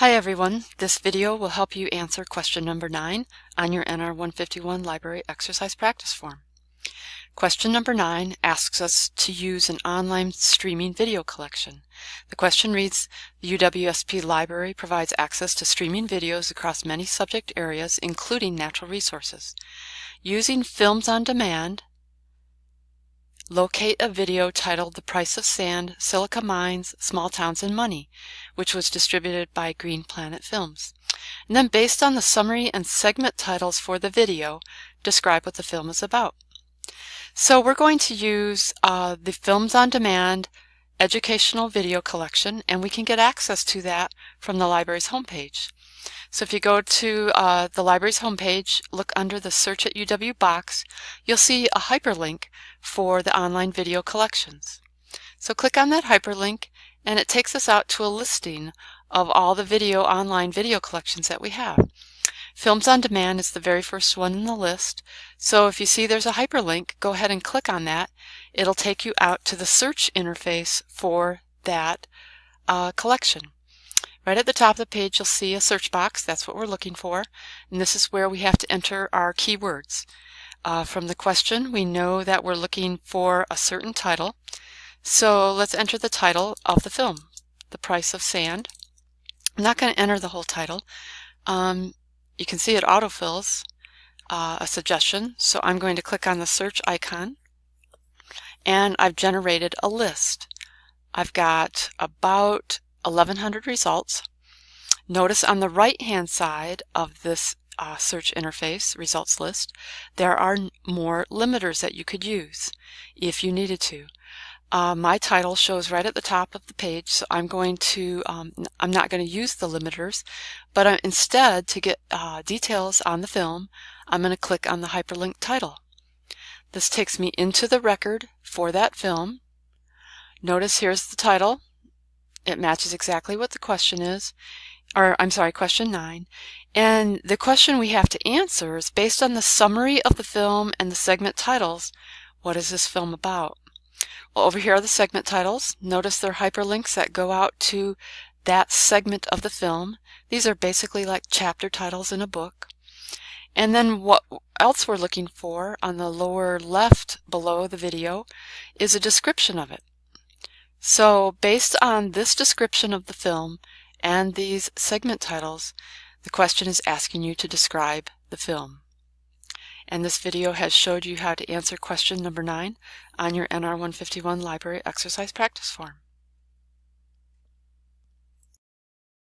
Hi everyone, this video will help you answer question number 9 on your NR 151 library exercise practice form. Question number 9 asks us to use an online streaming video collection. The question reads, the UWSP library provides access to streaming videos across many subject areas, including natural resources. Using Films on Demand, locate a video titled The Price of Sand, Silica Mines, Small Towns and Money, which was distributed by Green Planet Films. And then based on the summary and segment titles for the video, describe what the film is about. So we're going to use the Films on Demand educational video collection, and we can get access to that from the library's homepage. So if you go to the library's homepage, look under the Search at UW box, you'll see a hyperlink for the online video collections. So click on that hyperlink and it takes us out to a listing of all the online video collections that we have. Films on Demand is the very first one in the list. So if you see there's a hyperlink, go ahead and click on that. It'll take you out to the search interface for that collection. Right at the top of the page you'll see a search box. That's what we're looking for, and this is where we have to enter our keywords. From the question we know that we're looking for a certain title, so let's enter the title of the film, The Price of Sand. I'm not going to enter the whole title. You can see it autofills a suggestion, so I'm going to click on the search icon and I've generated a list. I've got about 1,100 results. Notice on the right hand side of this search interface results list there are more limiters that you could use if you needed to. My title shows right at the top of the page, so I'm not going to use the limiters, but instead, to get details on the film, I'm going to click on the hyperlink title. This takes me into the record for that film. Notice here's the title. It matches exactly what the question is, or I'm sorry, question 9. And the question we have to answer is based on the summary of the film and the segment titles. What is this film about? Well, over here are the segment titles. Notice they're hyperlinks that go out to that segment of the film. These are basically like chapter titles in a book. And then what else we're looking for on the lower left below the video is a description of it. So based on this description of the film and these segment titles, the question is asking you to describe the film. And this video has showed you how to answer question number 9 on your NR 151 library exercise practice form.